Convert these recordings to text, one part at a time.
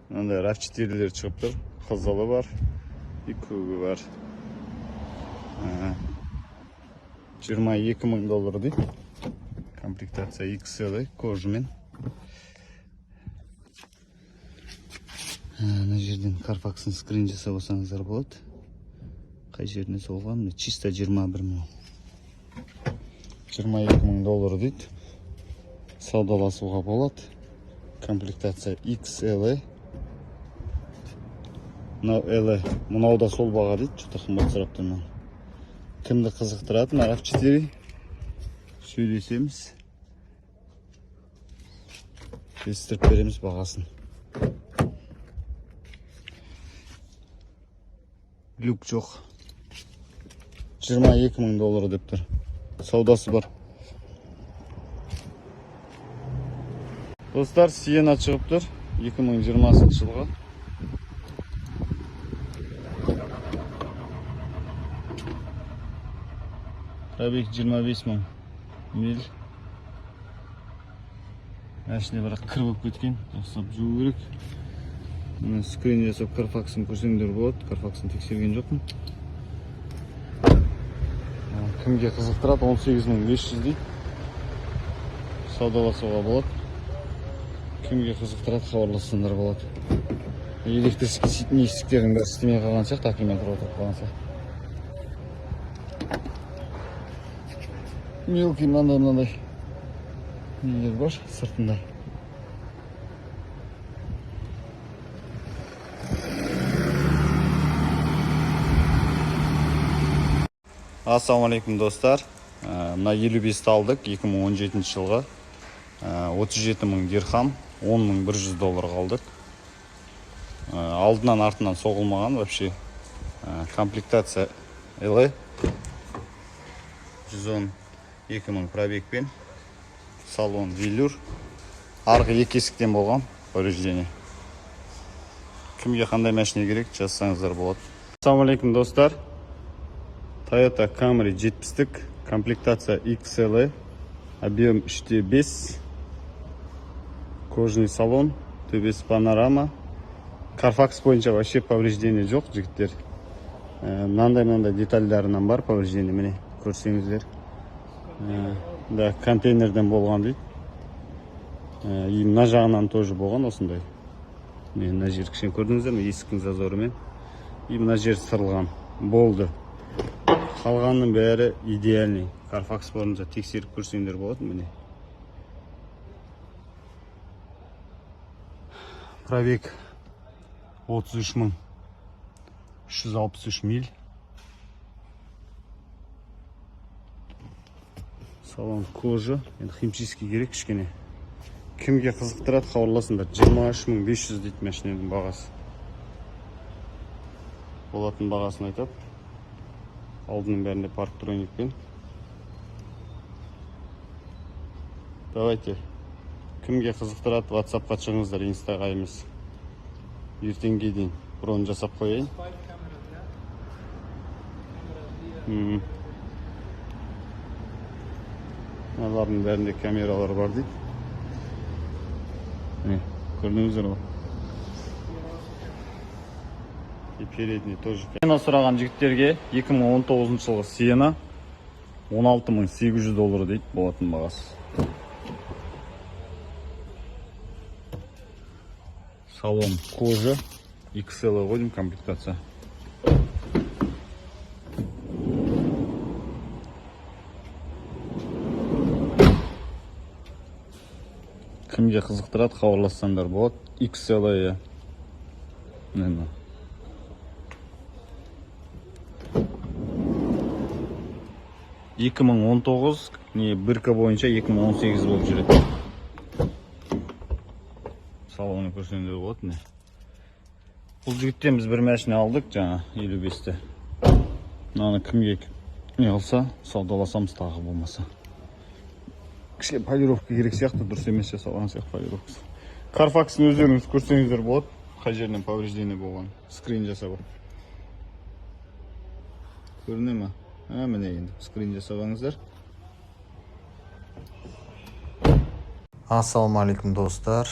Mындай RAV4'лер чыгыптыр. Кызылы бар, көгі бар. $22,000 дейт. Комплектация XL кожамен. Мына жерден Carfax'ın скрин жасап алсаңыздар болады. Қай жеріне соғылған? Чисто 21 мың. $22,000 дейт. Саудаласуға болады. Комплектация XL. Мынау да сол баға дейді. Что-то қымбат сұрап тұрмын. Кімді қызықтырады? RAV4 сөйлесеміз. Естіріп береміз бағасын. Люк жоқ. $22,000 деп тұр. Саудасы бар. Достар, Sienna шығып тұр. 2020 жылға. Пробег 25 мың миль. Мәшіне бірақ кір болып кеткен. Жақсылап жуу керек. Мына скрин жасап Carfax'ын көрсеңдер болады. Carfax'ын тексерген жоқпын. Кімге қызықтырады? 18,500 дейді. Саудаласуға болады. Кімге қызықтырады? Хабарлассаңдар болады. Электрический ситін есіктердің бәрі істемей қалған сияқты, аккумулятор отырып қалған сияқты. Мелкий мынандай нелер бар сыртында. Ассалаумалейкум достар. Мына 55-ті алдық 2017 жылға. 37 мың дирхам, $10,100 қалдық. Алдынан артынан соғылмаған вообще. Комплектация L 112 мың пробегпен. Салон велюр. Арғы екі есіктен болған повреждение. Кімге қандай машина керек, жазсаңыздар болады. Ассалаумалейкум достар. Toyota Camry 70-тік, комплектация XL, объем 3/5, кожаный салон, төбесі панорама. Carfax бойынша вообще повреждение жоқ, жігіттер. Мынандай детальдарынан бар повреждение, міне көрсеңіздер. Да, контейнерден болған дейді. И мына жағынан тоже болған осындай. Мына жер кішкене көрдіңіздер ме, есіктің зазорымен. И мына жер сырылған. Болды. Қалғанның бәрі идеальный. Carfax бойынша тексеріп көрсеңдер болады, міне. Пробег 33,363 миль. Салон кожа, енді химчистка керек кішкене. Кімге қызықтырады, хабарласыңдар. 23,500 дейді машинаның бағасы. Болатын бағасын айтады. Алдының бәрінде парктроникпен. Давайте. Кімге қызықтырады, WhatsApp-қа шығыңыздар, Инстаға емес. Ертеңге дейін бұрын жасап қойайын. Мыналардың бәрінде камералар бар дейді. Көрдіңіздер ғой. И передний тоже. Sienna сұраған жігіттерге 2019 жылғы Sienna $16,800 дейді болатын бағасы. Салон кожа, XL қойдым, комплектация. Кімге қызықтырады, хабарлассаңдар болады. XL. 2019 біркі бойынша 2018 болып жүреді. Салоны көрсеңдер болады. Бұл жігіттен біз бір машина алдық, жаңа 55-ті. Мынаны кімге не алса, саудаласамыз тағы болмаса. Кішке полировка керек сияқты, дұрыс емес жасалған сияқты полировкасы. Carfax'ын өздеріңіз көрсеңіздер болады. Қай жерінен повреждение болған. Скрин жасап. Көріне ме? Міне енді скрин жасабаңыздар. Ассалаумалейкум достар.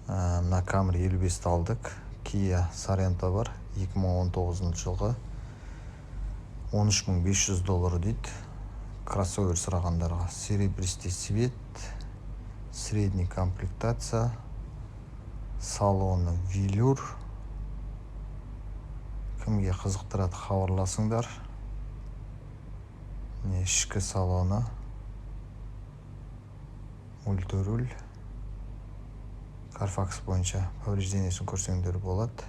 Мына Camry 55 алдық. Kia Sorento бар. 2019 жылғы. 13.500 доллар дейді. Кроссовер сұрағандарға. Серебристый цвет, средний комплектация, салоны велюр. Кімге қызықтырады, хабарласыңдар. Ішкі салоны мультируль. Carfax бойынша повреждениесін көрсеңдер болады.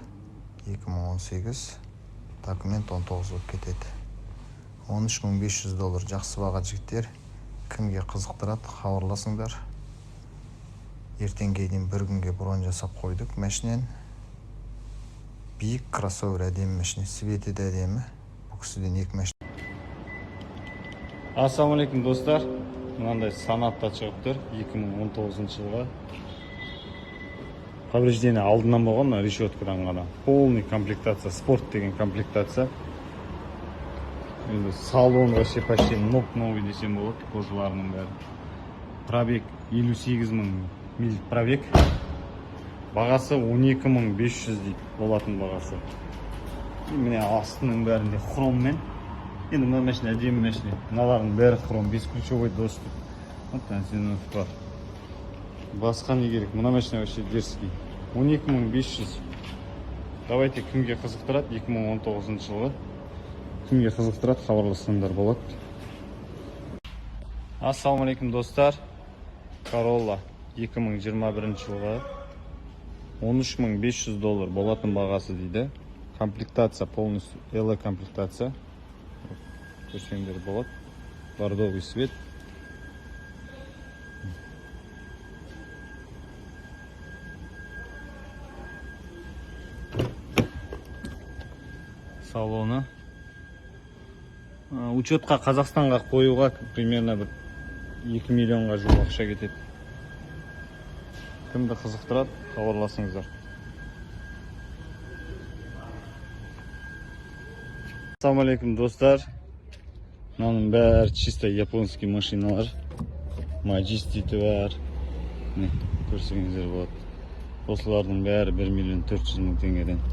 2018, документ 19 болып кетеді. 13.500 доллар жақсы баға жігіттер. Кімге қызықтырады, хабарласыңдар. Ертеңге дейін бір күнге бронь жасап қойдық машинен. Биік кроссовер әдемі машина, светі де әдемі. Бұл кісіден екі машина. Ассалаумалейкум достар. Мынандай санатта шығып тұр 2019 жылға. Повреждение алдынан болған, решеткадан ғана. Полный комплектация, спорт деген комплектация. Салон вообще почти новый десем болады, кожаларының бәрі. Пробег 58.000 миль пробег. Бағасы 12.500 дейді, болатын бағасы. Міне астының бәрінде хроммен. Енді мына машина әдемі машина. Мыналардың бәрі хром, бесключевой доступ. Вот антеннасы бар. Басқа не керек? Мына машина вообще дерзкий. 12.500. Давайте кімге қызықтырады 2019 жылғы. Кімге қызықтырады, хабарлассаңдар болады. Ассалаумалейкум достар. Corolla 2021 жылғы 13.500 доллар болатын бағасы дейді. Комплектация полностью эле комплектация. Көрсеңдер болады. Бордовый свет. Салоны. Учетқа Қазақстанға қоюға примерно 2 миллионға жуық ақша кетеді. Кімді қызықтырады, хабарласыңыздар. Ассалаумалейкум достар. Мынаның бәрі чисто японский машиналар. Majesty бар. Көрсеңіздер болады. Осылардың бәрі 1.400.000 теңгеден.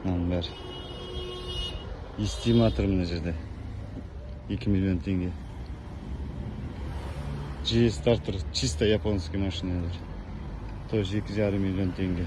Мынаның бәрі. Эстиматор мына жерде 2 миллион теңге. G-Starter чисто японский машиналар. Тоже 2,5 миллион теңге.